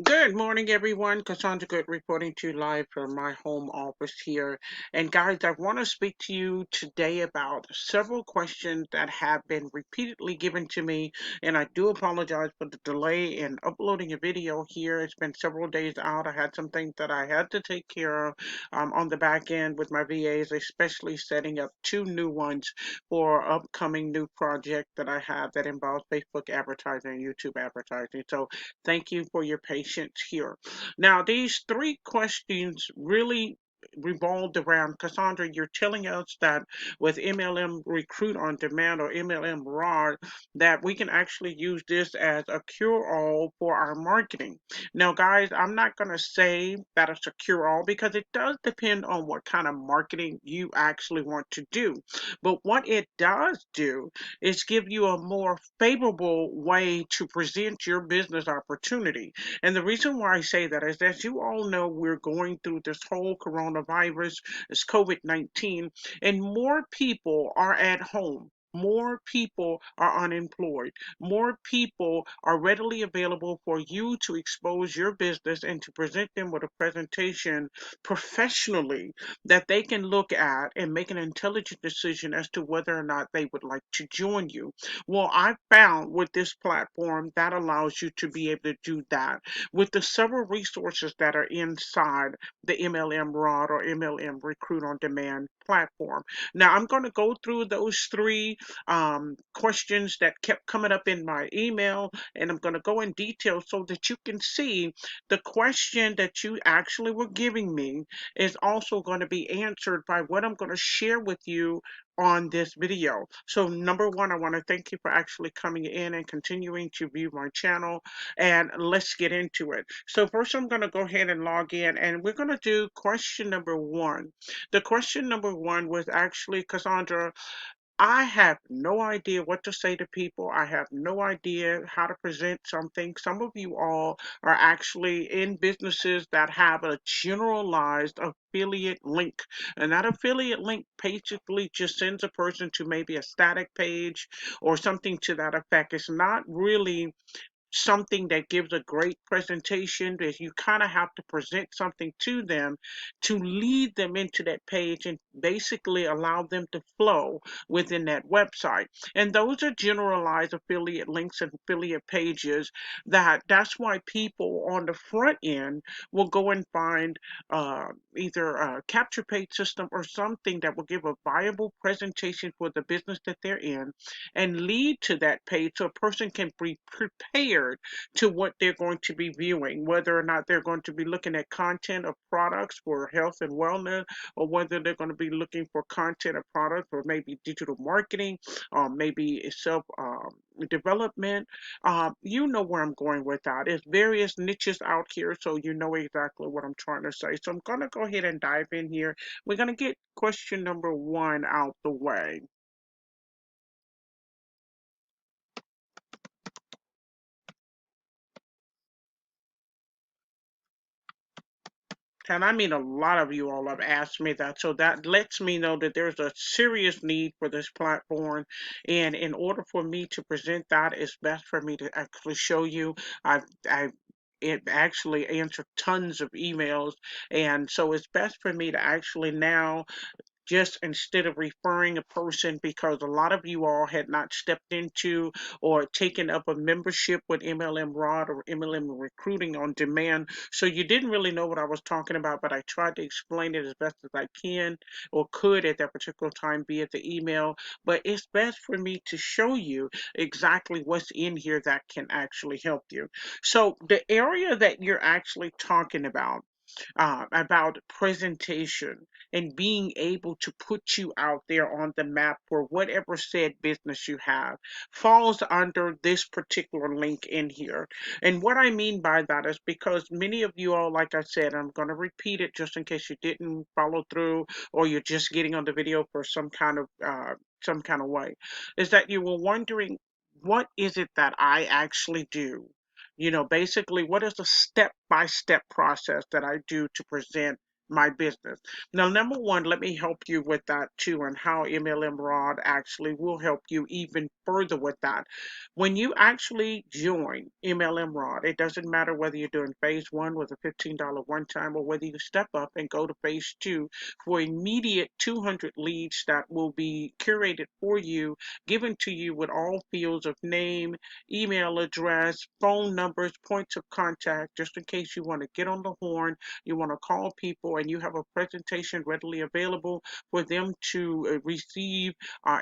Good morning, everyone. Cassandra Good reporting to you live from my home office here. And guys, I want to speak to you today about several questions that have been repeatedly given to me. And I do apologize for the delay in uploading a video here. It's been several days out. I had some things that I had to take care of on the back end with my VAs, especially setting up two new ones for upcoming new project that I have that involves Facebook advertising and YouTube advertising. So thank you for your patience here. Now, these three questions really revolved around Cassandra. You're telling us that with MLM Recruit on Demand or MLM Rod, that we can actually use this as a cure-all for our marketing. Now, guys, I'm not going to say that it's a cure-all because it does depend on what kind of marketing you actually want to do. But what it does do is give you a more favorable way to present your business opportunity. And the reason why I say that is that you all know we're going through this whole coronavirus, this COVID-19, and more people are at home. More people are unemployed. More people are readily available for you to expose your business and to present them with a presentation professionally that they can look at and make an intelligent decision as to whether or not they would like to join you. Well, I found with this platform that allows you to be able to do that with the several resources that are inside the MLM Rod or MLM Recruit on Demand platform. Now, I'm going to go through those three questions that kept coming up in my email, and I'm going to go in detail so that you can see the question that you actually were giving me is also going to be answered by what I'm going to share with you on this video. So number one, I want to thank you for actually coming in and continuing to view my channel, and let's get into it. So first I'm going to go ahead and log in, and we're going to do question number one. The question number one was actually, Cassandra, I have no idea what to say to people. I have no idea how to present something. Some of you all are actually in businesses that have a generalized affiliate link. And that affiliate link basically just sends a person to maybe a static page or something to that effect. It's not really something that gives a great presentation is you kind of have to present something to them to lead them into that page and basically allow them to flow within that website. And those are generalized affiliate links and affiliate pages that's why people on the front end will go and find either a capture page system or something that will give a viable presentation for the business that they're in and lead to that page so a person can be prepared to what they're going to be viewing, whether or not they're going to be looking at content of products for health and wellness, or whether they're going to be looking for content of products or maybe digital marketing, maybe self development. You know where I'm going with that. There's various niches out here, so you know exactly what I'm trying to say. So I'm going to go ahead and dive in here. We're going to get question number one out the way. And I mean, a lot of you all have asked me that. So that lets me know that there's a serious need for this platform. And in order for me to present that, it's best for me to actually show you. I've it actually answered tons of emails. And so it's best for me to actually now just instead of referring a person because a lot of you all had not stepped into or taken up a membership with MLM Rod or MLM Recruiting on Demand. So you didn't really know what I was talking about, but I tried to explain it as best as I can or could at that particular time via the email. But it's best for me to show you exactly what's in here that can actually help you. So the area that you're actually talking about presentation and being able to put you out there on the map for whatever said business you have falls under this particular link in here. And what I mean by that is because many of you all, like I said, I'm going to repeat it just in case you didn't follow through or you're just getting on the video for some kind of way, is that you were wondering what is it that I actually do? Basically, what is the step by step process that I do to present my business. Now, number one, let me help you with that too, and how MLM Rod actually will help you even further with that. When you actually join MLM Rod, it doesn't matter whether you're doing phase one with a $15 one time or whether you step up and go to phase two for immediate 200 leads that will be curated for you, given to you with all fields of name, email address, phone numbers, points of contact, just in case you want to get on the horn, you want to call people, and you have a presentation readily available for them to receive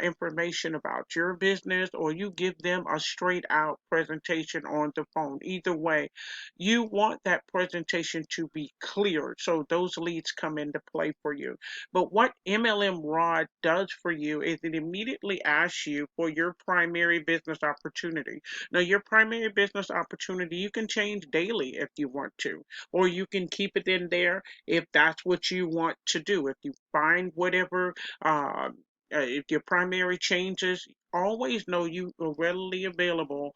information about your business, or you give them a straight out presentation on the phone. Either way, you want that presentation to be clear so those leads come into play for you. But what MLM Rod does for you is it immediately asks you for your primary business opportunity. Now, your primary business opportunity you can change daily if you want to, or you can keep it in there if that's what you want to do. If you find whatever, if your primary changes, always know you are readily available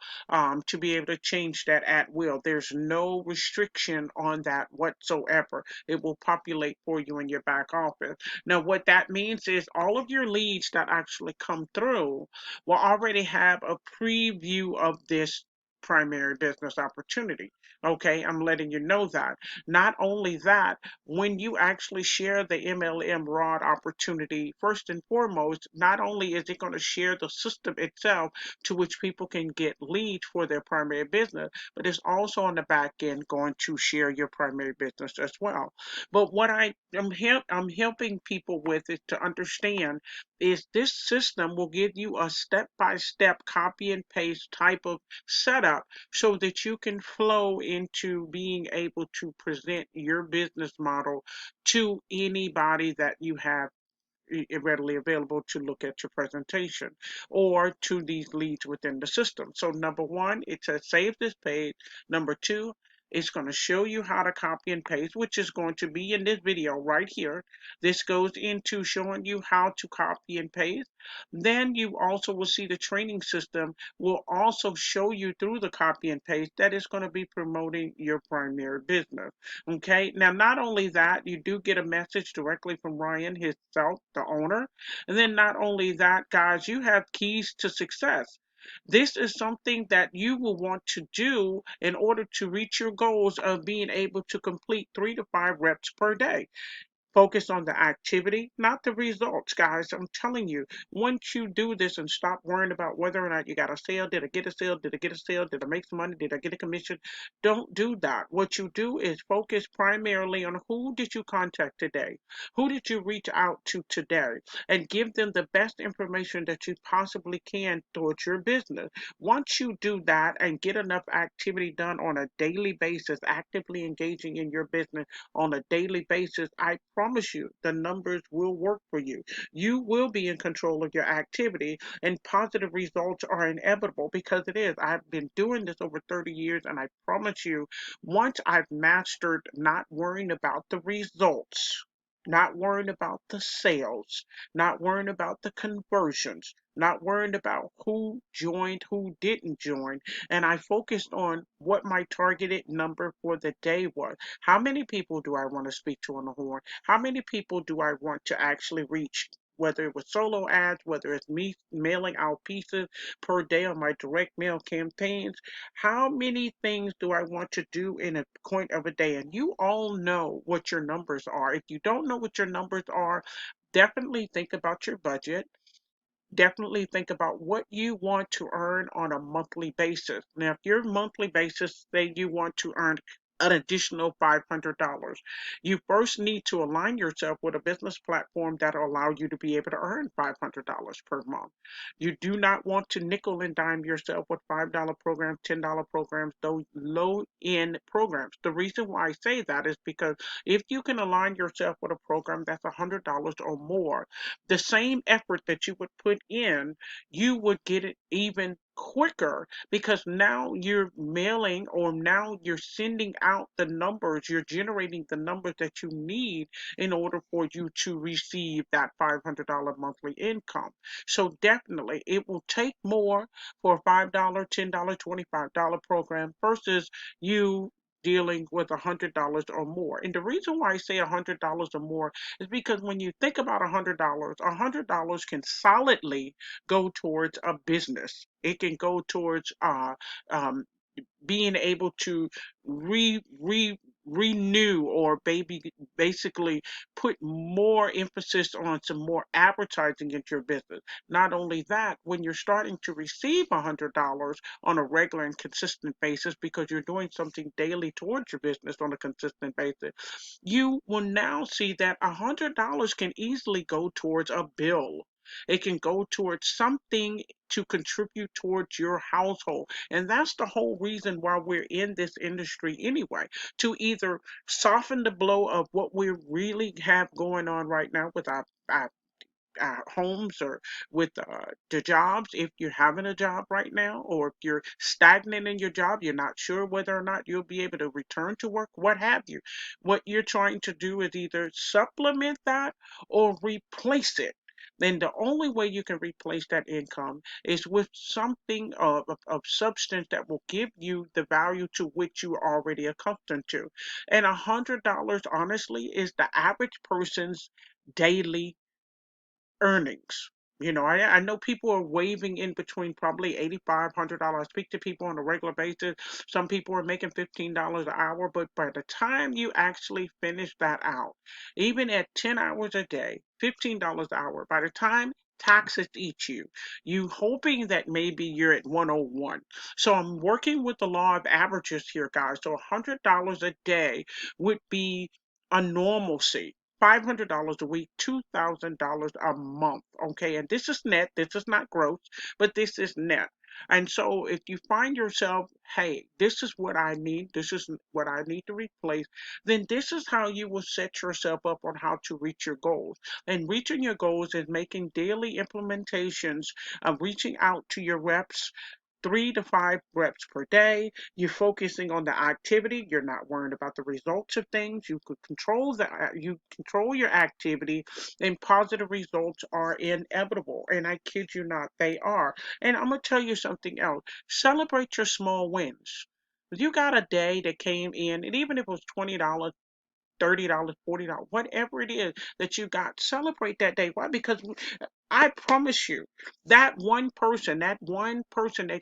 to be able to change that at will. There's no restriction on that whatsoever. It will populate for you in your back office. Now, what that means is all of your leads that actually come through will already have a preview of this primary business opportunity. Okay, I'm letting you know that. Not only that, when you actually share the MLM Rod opportunity, first and foremost, not only is it going to share the system itself to which people can get leads for their primary business, but it's also on the back end going to share your primary business as well. But what I'm helping people with is to understand is this system will give you a step-by-step copy and paste type of setup so that you can flow into being able to present your business model to anybody that you have readily available to look at your presentation or to these leads within the system. So number one, it says save this page. Number two, it's going to show you how to copy and paste, which is going to be in this video right here. This goes into showing you how to copy and paste. Then you also will see the training system will also show you through the copy and paste that is going to be promoting your primary business. Okay, now not only that, you do get a message directly from Ryan himself, the owner. And then not only that, guys, you have keys to success. This is something that you will want to do in order to reach your goals of being able to complete 3 to 5 reps per day. Focus on the activity, not the results, guys. I'm telling you, once you do this and stop worrying about whether or not you got a sale, did I get a sale, did I get a sale, did I make some money, did I get a commission? Don't do that. What you do is focus primarily on who did you contact today? Who did you reach out to today? And give them the best information that you possibly can towards your business. Once you do that and get enough activity done on a daily basis, actively engaging in your business, on a daily basis, I promise you the numbers will work for you. You will be in control of your activity, and positive results are inevitable because it is. I've been doing this over 30 years, and I promise you, once I've mastered not worrying about the results, not worrying about the sales, not worrying about the conversions, not worrying about who joined, who didn't join, and I focused on what my targeted number for the day was. How many people do I want to speak to on the horn? How many people do I want to actually reach? Whether it was solo ads, whether it's me mailing out pieces per day on my direct mail campaigns, how many things do I want to do in a point of a day? And you all know what your numbers are. If you don't know what your numbers are, definitely think about your budget. Definitely think about what you want to earn on a monthly basis. Now, if your monthly basis, say you want to earn an additional $500, you first need to align yourself with a business platform that will allow you to be able to earn $500 per month. You do not want to nickel and dime yourself with $5 programs, $10 programs, those low end programs. The reason why I say that is because if you can align yourself with a program that's $100 or more, the same effort that you would put in, you would get it even quicker because now you're mailing or now you're sending out the numbers, you're generating the numbers that you need in order for you to receive that $500 monthly income. So definitely it will take more for a $5, $10, $25 program versus you dealing with $100 or more. And the reason why I say $100 or more is because when you think about $100 can solidly go towards a business. It can go towards um, being able to renew or basically put more emphasis on some more advertising into your business. Not only that, when you're starting to receive $100 on a regular and consistent basis because you're doing something daily towards your business on a consistent basis, you will now see that $100 can easily go towards a bill. It can go towards something to contribute towards your household. And that's the whole reason why we're in this industry anyway, to either soften the blow of what we really have going on right now with our homes or with the jobs. If you're having a job right now, or if you're stagnant in your job, you're not sure whether or not you'll be able to return to work, what have you. What you're trying to do is either supplement that or replace it. Then the only way you can replace that income is with something of substance that will give you the value to which you are already accustomed to. And $100, honestly, is the average person's daily earnings. I know people are waving in between probably $8,500. I speak to people on a regular basis. Some people are making $15 an hour, but by the time you actually finish that out, even at 10 hours a day, $15 an hour, by the time taxes eat you, you hoping that maybe you're at 101. So I'm working with the law of averages here, guys. So $100 a day would be a normalcy. $500 a week, $2,000 a month. Okay, and this is net, this is not gross, but this is net. And so if you find yourself, hey, this is what I need, this is what I need to replace, then this is how you will set yourself up on how to reach your goals. And reaching your goals is making daily implementations of reaching out to your reps, 3 to 5 reps per day. You're focusing on the activity. You're not worrying about the results of things. You control your activity, and positive results are inevitable. And I kid you not, they are. And I'm gonna tell you something else. Celebrate your small wins. If you got a day that came in, and even if it was $20, $30, $40, whatever it is that you got, celebrate that day. Why? Because I promise you, that one person that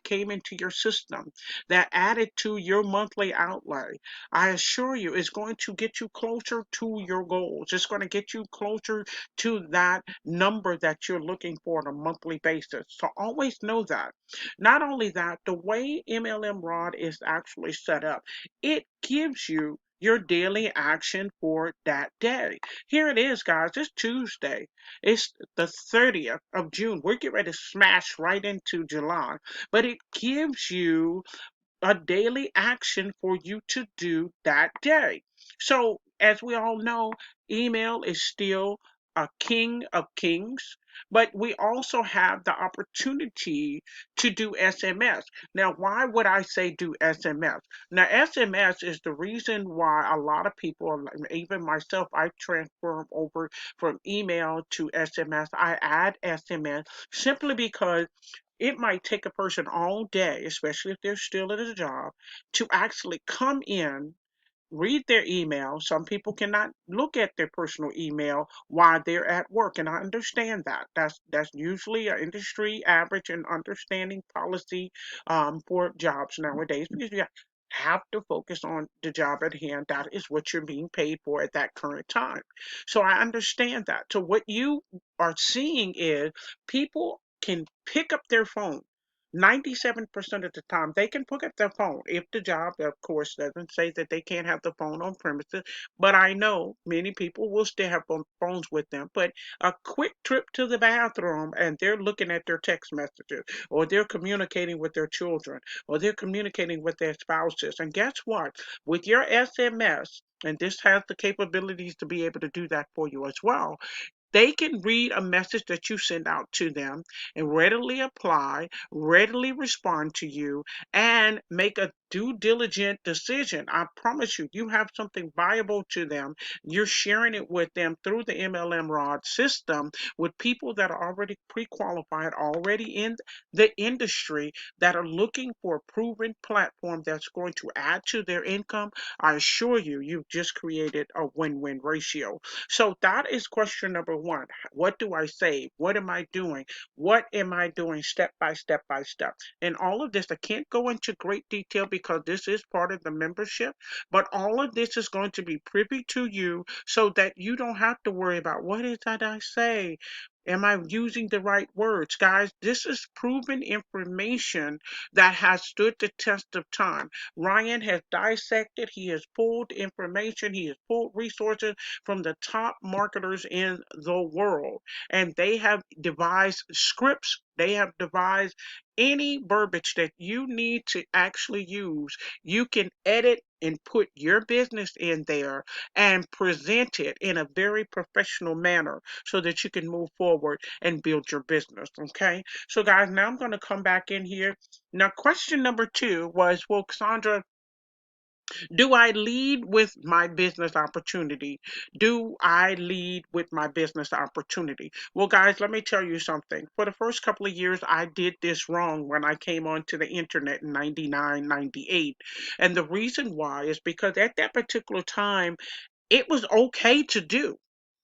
came into your system, that added to your monthly outlay, I assure you, is going to get you closer to your goals. It's going to get you closer to that number that you're looking for on a monthly basis. So always know that. Not only that, the way MLM Rod is actually set up, it gives you your daily action for that day. Here it is, guys. It's Tuesday. It's the 30th of June. We're getting ready to smash right into July, but it gives you a daily action for you to do that day. So, as we all know, email is still a king of kings, but we also have the opportunity to do SMS. Now, why would I say do SMS? Now, SMS is the reason why a lot of people, even myself, I transfer over from email to SMS. I add SMS simply because it might take a person all day, especially if they're still at a job, to actually come in, read their email. Some people cannot look at their personal email while they're at work, and I understand that. That's usually an industry average and understanding policy for jobs nowadays, because you have to focus on the job at hand. That is what you're being paid for at that current time. So I understand that. So what you are seeing is people can pick up their phone. 97% of the time, they can pick up their phone. If the job, of course, doesn't say that they can't have the phone on premises, but I know many people will still have phones with them. But a quick trip to the bathroom and they're looking at their text messages, or they're communicating with their children, or they're communicating with their spouses. And guess what? With your SMS, and this has the capabilities to be able to do that for you as well, they can read a message that you send out to them and readily apply, readily respond to you, and make a due diligent decision. I promise you, you have something viable to them. You're sharing it with them through the MLM Rod system with people that are already pre-qualified, already in the industry, that are looking for a proven platform that's going to add to their income. I assure you, you've just created a win-win ratio. So that is question number one. What do I save? What am I doing? What am I doing step by step by step? And all of this, I can't go into great detail because this is part of the membership, but all of this is going to be privy to you so that you don't have to worry about what is that I say? Am I using the right words? Guys, this is proven information that has stood the test of time. Ryan has dissected, he has pulled information, he has pulled resources from the top marketers in the world. And they have devised scripts, they have devised any verbiage that you need to actually use. You can edit and put your business in there and present it in a very professional manner so that you can move forward and build your business. Okay. So, guys, now I'm going to come back in here. Now, question number two was, well, Cassandra, do I lead with my business opportunity? Do I lead with my business opportunity? Well, guys, let me tell you something. For the first couple of years, I did this wrong when I came onto the internet in 99, 98. And the reason why is because at that particular time, it was okay to do.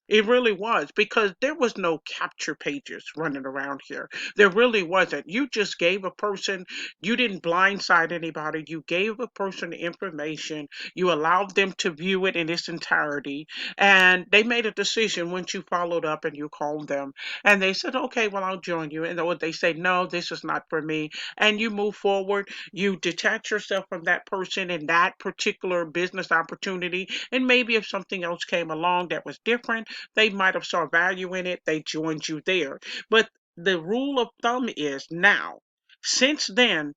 It really was because there was no capture pages running around here. There really wasn't. You just gave a person, you didn't blindside anybody. You gave a person the information. You allowed them to view it in its entirety. And they made a decision once you followed up and you called them. And they said, okay, well, I'll join you. And or they say, no, this is not for me. And you move forward. You detach yourself from that person and that particular business opportunity. And maybe if something else came along that was different, they might have saw value in it. They joined you there. But the rule of thumb is now, since then,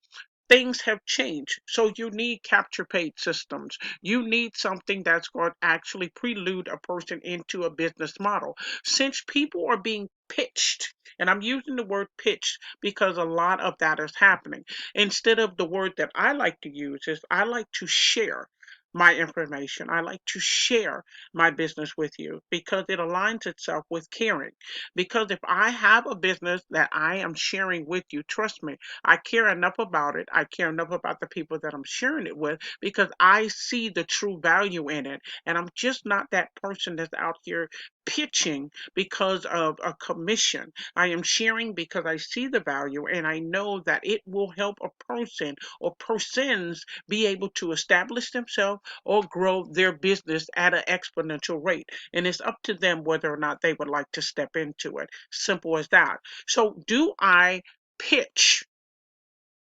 things have changed. So you need capture page systems. You need something that's going to actually prelude a person into a business model. Since people are being pitched, and I'm using the word pitched because a lot of that is happening. Instead of the word that I like to use is I like to share my information. I like to share my business with you because it aligns itself with caring. Because if I have a business that I am sharing with you, trust me, I care enough about it. I care enough about the people that I'm sharing it with because I see the true value in it. And I'm just not that person that's out here pitching because of a commission. I am sharing because I see the value and I know that it will help a person or persons be able to establish themselves or grow their business at an exponential rate. And it's up to them whether or not they would like to step into it. Simple as that. So, do I pitch?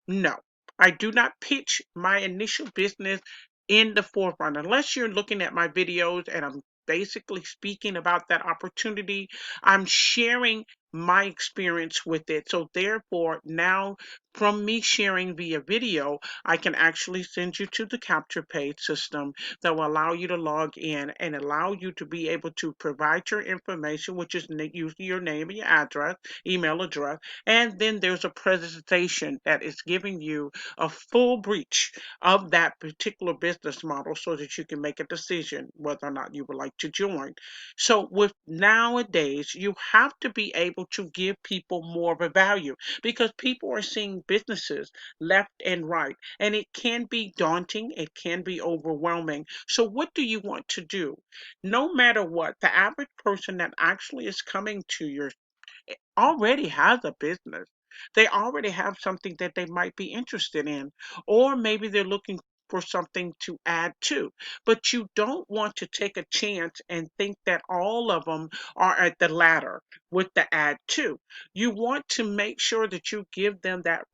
No, I do not pitch my initial business in the forefront unless you're looking at my videos and I'm basically speaking about that opportunity. I'm sharing my experience with it. So, therefore, now from me sharing via video, I can actually send you to the capture page system that will allow you to log in and allow you to be able to provide your information, which is usually your name and your address, email address. And then there's a presentation that is giving you a full breach of that particular business model so that you can make a decision whether or not you would like to join. So with nowadays, you have to be able to give people more of a value because people are seeing businesses left and right, and it can be daunting, it can be overwhelming. So what do you want to do? No matter what, the average person that actually is coming to your already has a business. They already have something that they might be interested in, or maybe they're looking for something to add to. But you don't want to take a chance and think that all of them are at the ladder with the add to. You want to make sure that you give them that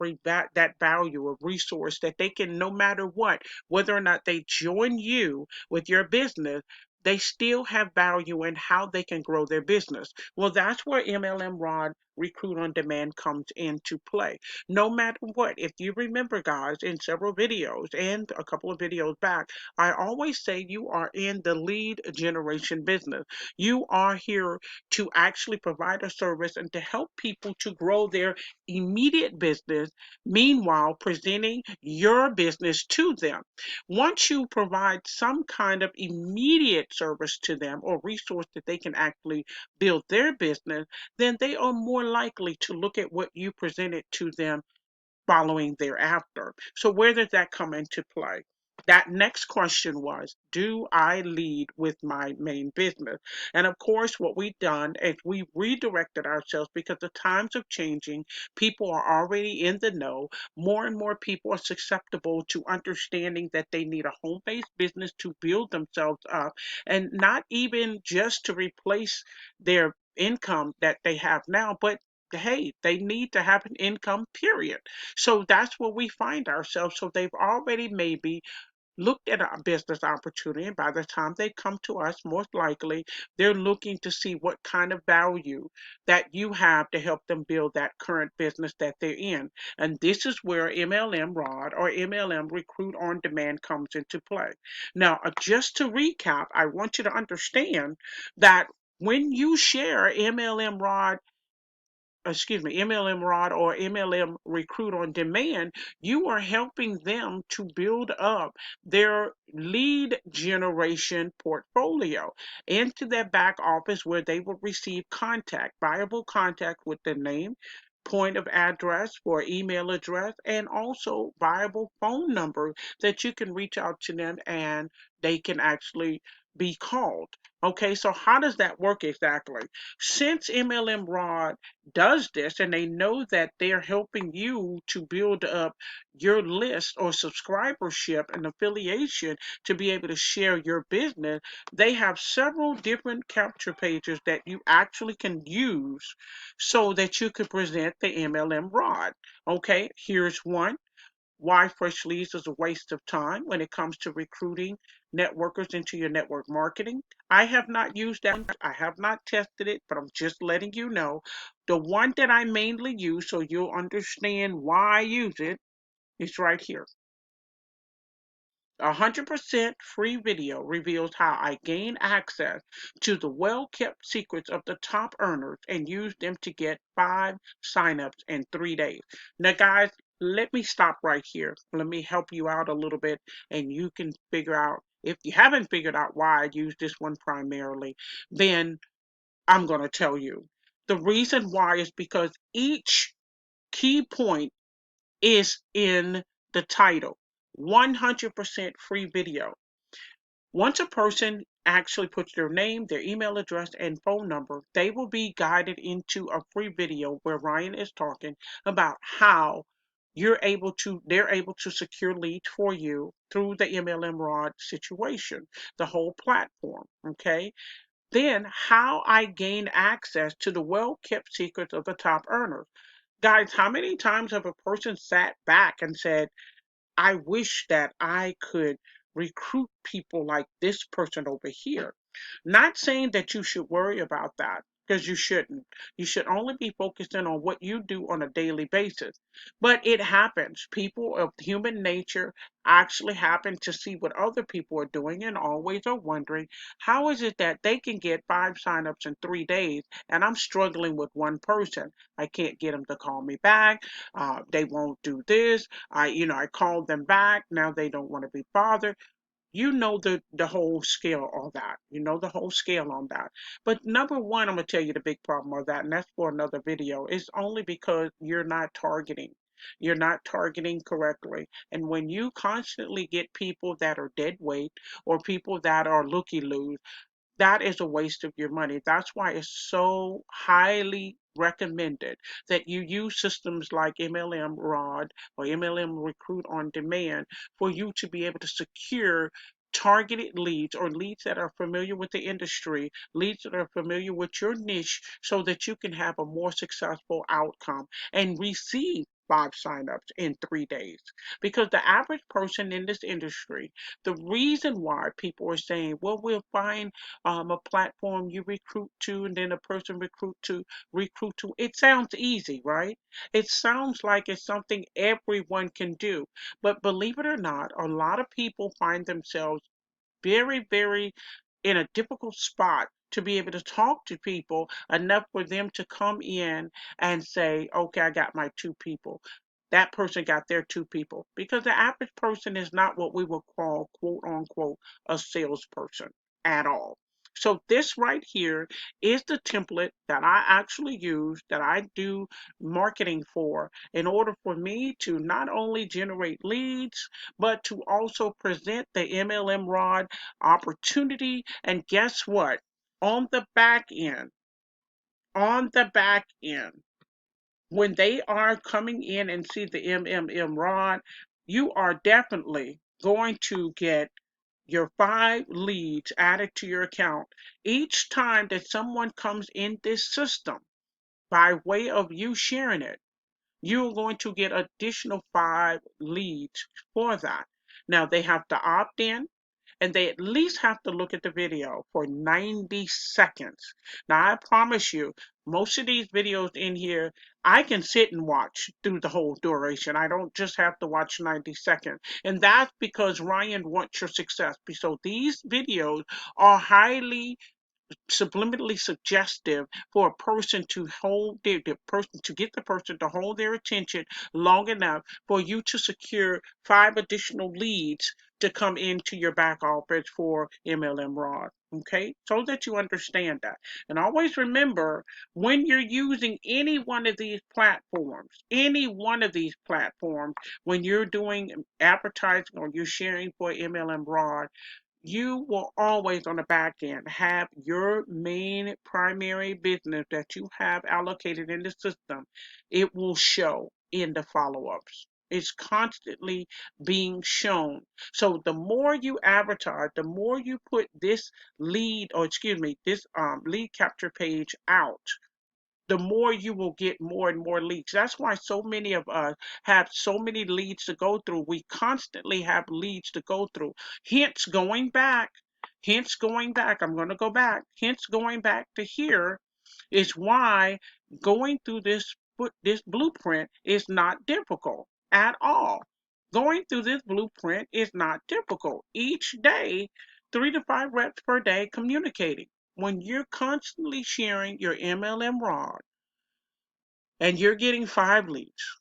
value of resource that they can, no matter what, whether or not they join you with your business, they still have value in how they can grow their business. Well, that's where MLM Rod Recruit on Demand comes into play. No matter what, if you remember, guys, in several videos and a couple of videos back, I always say you are in the lead generation business. You are here to actually provide a service and to help people to grow their immediate business, meanwhile presenting your business to them. Once you provide some kind of immediate service to them or resource that they can actually build their business, then they are more likely to look at what you presented to them following thereafter. So where does that come into play? That next question was, do I lead with my main business? And of course, what we've done is we redirected ourselves because the times are changing. People are already in the know. More and more people are susceptible to understanding that they need a home-based business to build themselves up and not even just to replace their income that they have now, but hey, they need to have an income, period. So that's where we find ourselves. So they've already maybe looked at a business opportunity, and by the time they come to us, most likely they're looking to see what kind of value that you have to help them build that current business that they're in. And this is where MLM Rod or MLM Recruit on Demand comes into play. Now, just to recap, I want you to understand that when you share MLM Rod or MLM Recruit on Demand, you are helping them to build up their lead generation portfolio into their back office where they will receive viable contact with the name, point of address or email address, and also viable phone number that you can reach out to them and they can actually be called. Okay, so how does that work exactly? Since MLM Rod does this and they know that they're helping you to build up your list or subscribership and affiliation to be able to share your business, they have several different capture pages that you actually can use so that you can present the MLM Rod. Okay, here's one. Why fresh leads is a waste of time when it comes to recruiting networkers into your network marketing. I have not used that. I have not tested it, but I'm just letting you know. The one that I mainly use so you'll understand why I use it is right here. 100% free video reveals how I gain access to the well-kept secrets of the top earners and use them to get 5 signups in 3 days. Now, guys, let me stop right here. Let me help you out a little bit, and you can figure out, if you haven't figured out why I use this one primarily, then I'm going to tell you. The reason why is because each key point is in the title. 100% free video. Once a person actually puts their name, their email address, and phone number, they will be guided into a free video where Ryan is talking about how they're able to secure leads for you through the MLM Rod situation, the whole platform. Okay. Then how I gain access to the well-kept secrets of the top earners. Guys, how many times have a person sat back and said, I wish that I could recruit people like this person over here. Not saying that you should worry about that because you shouldn't. You should only be focusing on what you do on a daily basis. But it happens. People of human nature actually happen to see what other people are doing and always are wondering, how is it that they can get 5 signups in 3 days and I'm struggling with one person? I can't get them to call me back. They won't do this. I called them back. Now they don't want to be bothered. You know the whole scale on that. You know the whole scale on that. But number one, I'm gonna tell you the big problem of that, and that's for another video. It's only because you're not targeting. You're not targeting correctly. And when you constantly get people that are dead weight or people that are looky-loos, that is a waste of your money. That's why it's so highly recommended that you use systems like MLM Rod or MLM Recruit on Demand for you to be able to secure targeted leads or leads that are familiar with the industry, leads that are familiar with your niche so that you can have a more successful outcome and receive 5 signups in 3 days. Because the average person in this industry, the reason why people are saying, well, we'll find a platform you recruit to and then a person recruit to. It sounds easy, right? It sounds like it's something everyone can do. But believe it or not, a lot of people find themselves very, very in a difficult spot to be able to talk to people enough for them to come in and say, okay, I got my 2 people. That person got their 2 people. Because the average person is not what we would call, quote unquote, a salesperson at all. So this right here is the template that I actually use, that I do marketing for, in order for me to not only generate leads, but to also present the MLM rod opportunity. And guess what? On the back end, on the back end, when they are coming in and see the MLM rod, you are definitely going to get your 5 leads added to your account each time that someone comes in this system by way of you sharing it. You're going to get additional 5 leads for that. Now they have to opt in and they at least have to look at the video for 90 seconds. Now, I promise you, most of these videos in here, I can sit and watch through the whole duration. I don't just have to watch 90 seconds. And that's because Ryan wants your success. So these videos are highly subliminally suggestive for a person to hold the person to get the person to hold their attention long enough for you to secure 5 additional leads to come into your back office for MLM Rod. Okay, so that you understand that. And always remember, when you're using any one of these platforms, when you're doing advertising or you're sharing for MLM Rod, you will always on the back end have your main primary business that you have allocated in the system. It will show in the follow-ups. It's constantly being shown. So the more you advertise, the more you put this this lead capture page out, the more you will get more and more leads. That's why so many of us have so many leads to go through. We constantly have leads to go through. Hence going back, I'm going to go back. Hence going back to here is why going through this blueprint is not difficult at all. Going through this blueprint is not difficult. Each day, 3 to 5 reps per day communicating. When you're constantly sharing your MLM rod and you're getting 5 leads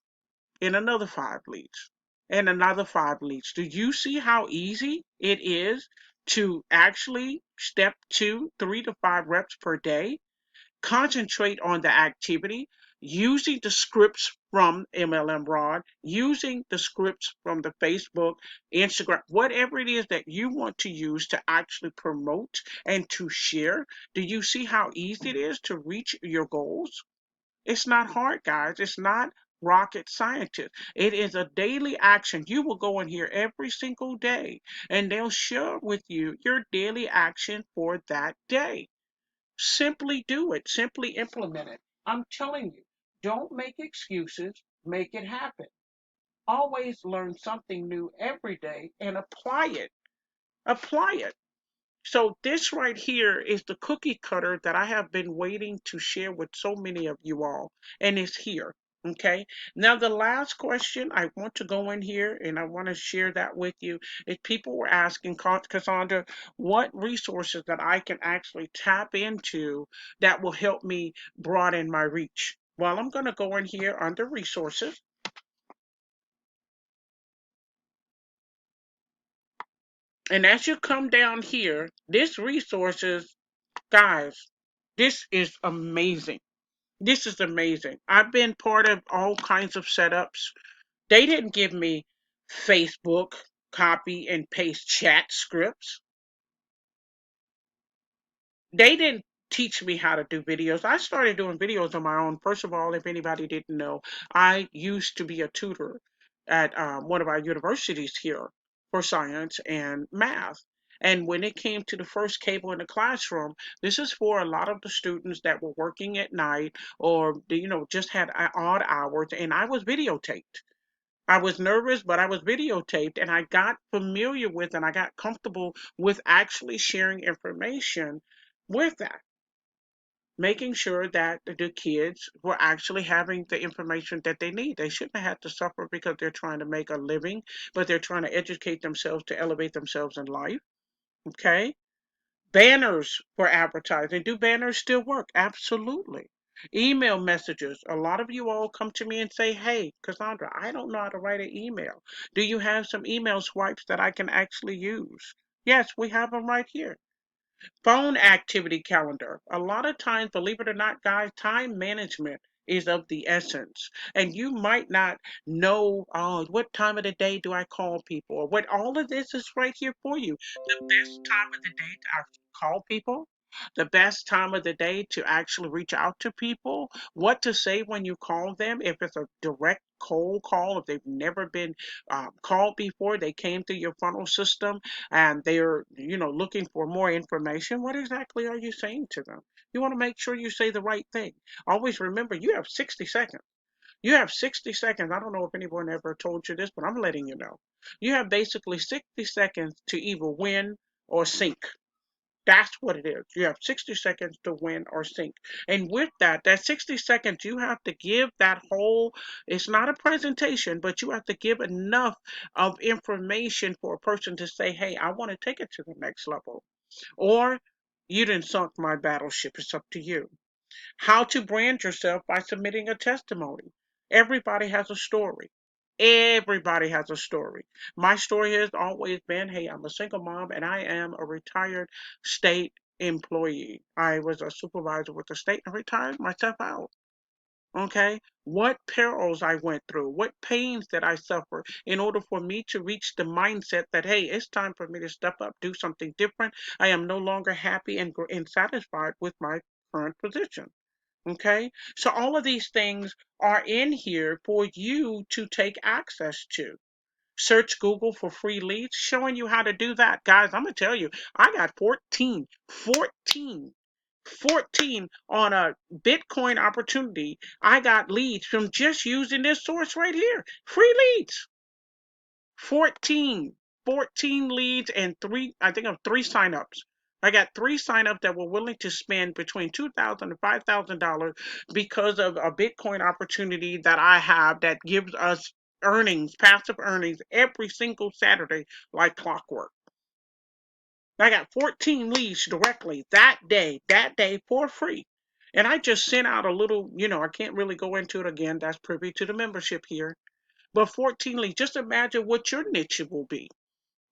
and another 5 leads and another 5 leads, do you see how easy it is to actually step 3 to 5 reps per day? Concentrate on the activity using the scripts from MLM Rod, using the scripts from the Facebook, Instagram, whatever it is that you want to use to actually promote and to share. Do you see how easy it is to reach your goals? It's not hard, guys. It's not rocket scientist. It is a daily action. You will go in here every single day and they'll share with you your daily action for that day. Simply do it. Simply implement it. I'm telling you, don't make excuses. Make it happen. Always learn something new every day and apply it. Apply it. So this right here is the cookie cutter that I have been waiting to share with so many of you all, and it's here. Okay. Now the last question I want to go in here and I want to share that with you is people were asking Cassandra, what resources that I can actually tap into that will help me broaden my reach. Well, I'm going to go in here under resources. And as you come down here, this resources, guys, this is amazing. This is amazing. I've been part of all kinds of setups. They didn't give me Facebook copy and paste chat scripts. They didn't teach me how to do videos. I started doing videos on my own. First of all, if anybody didn't know, I used to be a tutor at one of our universities here for science and math. And when it came to the first cable in the classroom, this is for a lot of the students that were working at night or, just had odd hours, and I was videotaped. I was nervous, but I was videotaped, and I got familiar with and I got comfortable with actually sharing information with that, making sure that the kids were actually having the information that they need. They shouldn't have had to suffer because they're trying to make a living, but they're trying to educate themselves to elevate themselves in life. Okay? Banners for advertising. Do banners still work? Absolutely. Email messages. A lot of you all come to me and say, "Hey, Cassandra, I don't know how to write an email. Do you have some email swipes that I can actually use?" Yes, we have them right here. Phone activity calendar. A lot of times, believe it or not, guys, time management is of the essence. And you might not know, oh, what time of the day do I call people? Or what all of this is right here for you. The best time of the day to actually call people, the best time of the day to actually reach out to people, what to say when you call them, if it's a direct cold call, if they've never been called before, they came through your funnel system and they're looking for more information. What exactly are you saying to them? You want to make sure you say the right thing. Always remember, you have 60 seconds. You have 60 seconds. I don't know if anyone ever told you this, but I'm letting you know. You have basically 60 seconds to either win or sink. That's what it is. You have 60 seconds to win or sink. And with that 60 seconds, you have to give that whole, it's not a presentation, but you have to give enough of information for a person to say, "Hey, I want to take it to the next level." Or, "You didn't sunk my battleship." It's up to you. How to brand yourself by submitting a testimony. Everybody has a story. Everybody has a story. My story has always been, hey, I'm a single mom and I am a retired state employee. I was a supervisor with the state and retired myself out. Okay? What perils I went through, what pains that I suffer in order for me to reach the mindset that, hey, it's time for me to step up, do something different. I am no longer happy and satisfied with my current position. Okay? So all of these things are in here for you to take access to. Search Google for free leads, showing you how to do that. Guys, I'm going to tell you, I got 14 on a Bitcoin opportunity. I got leads from just using this source right here. Free leads. 14, 14 leads and I think of three signups. I got three signups that were willing to spend between $2,000 and $5,000 because of a Bitcoin opportunity that I have that gives us earnings, passive earnings every single Saturday like clockwork. I got 14 leads directly that day for free. And I just sent out a little, I can't really go into it again. That's privy to the membership here. But 14 leads, just imagine what your niche will be.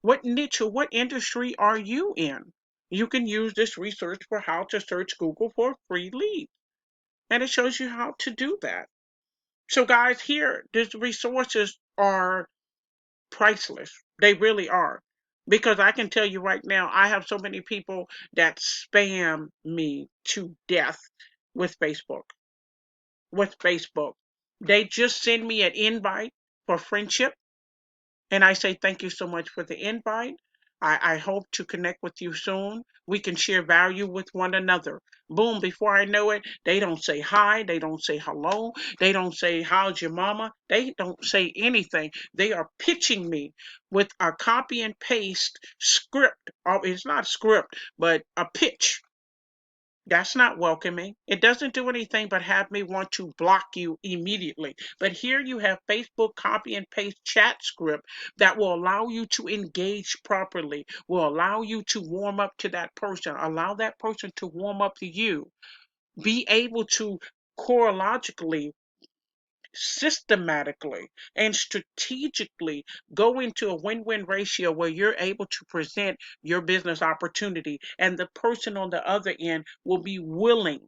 What niche or what industry are you in? You can use this research for how to search Google for free leads. And it shows you how to do that. So guys, here, these resources are priceless. They really are. Because I can tell you right now, I have so many people that spam me to death with Facebook. With Facebook. They just send me an invite for friendship. And I say thank you so much for the invite. I hope to connect with you soon. We can share value with one another. Boom, before I know it, they don't say hi, they don't say hello, they don't say how's your mama, they don't say anything. They are pitching me with a copy and paste script. Oh, it's not script, but a pitch. That's not welcoming. It doesn't do anything but have me want to block you immediately. But here you have Facebook copy and paste chat script that will allow you to engage properly, will allow you to warm up to that person, allow that person to warm up to you, be able to chronologically, systematically, and strategically go into a win-win ratio where you're able to present your business opportunity and the person on the other end will be willing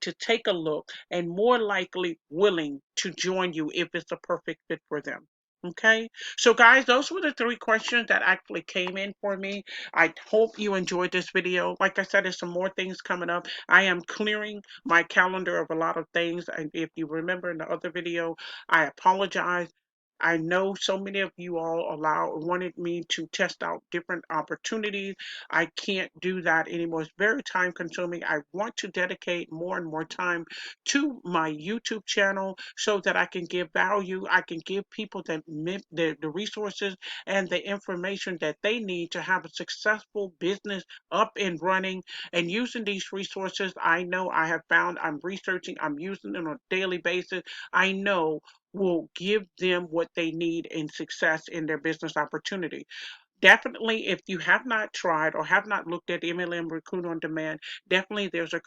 to take a look and more likely willing to join you if it's a perfect fit for them. Okay, so guys, those were the three questions that actually came in for me. I hope you enjoyed this video. Like I said, there's some more things coming up. I am clearing my calendar of a lot of things. And if you remember in the other video, I apologize. I know so many of you all wanted me to test out different opportunities. I can't do that anymore. It's very time consuming. I want to dedicate more and more time to my YouTube channel so that I can give value. I can give people the resources and the information that they need to have a successful business up and running. And using these resources, I know I have found, I'm researching, I'm using them on a daily basis. I know will give them what they need in success in their business opportunity. Definitely, if you have not tried or have not looked at MLM Recruit on Demand, definitely there's a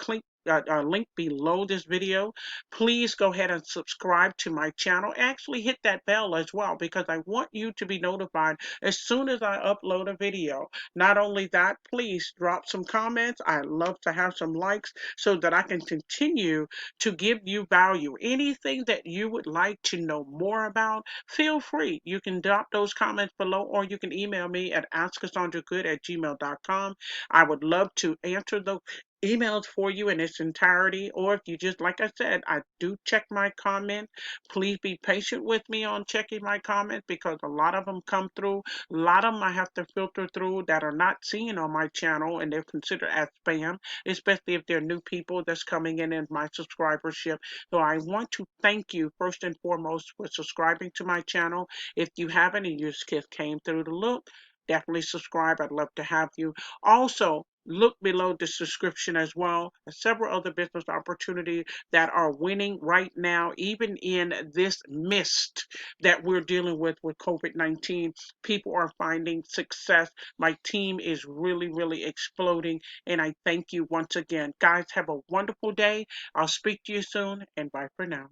link below this video. Please go ahead and subscribe to my channel. Actually, hit that bell as well because I want you to be notified as soon as I upload a video. Not only that, please drop some comments. I love to have some likes so that I can continue to give you value. Anything that you would like to know more about, feel free. You can drop those comments below or you can email me at askcassandragoode@gmail.com. I would love to answer those emails for you in its entirety, or if you just, like I said, I do check my comments. Please be patient with me on checking my comments because a lot of them come through. A lot of them I have to filter through that are not seen on my channel and they're considered as spam, especially if they're new people that's coming in my subscribership. So I want to thank you first and foremost for subscribing to my channel. If you haven't and you just came through to look, definitely subscribe. I'd love to have you. Also, look below the description as well. Several other business opportunities that are winning right now, even in this mist that we're dealing with COVID-19. People are finding success. My team is really, really exploding, and I thank you once again. Guys, have a wonderful day. I'll speak to you soon, and bye for now.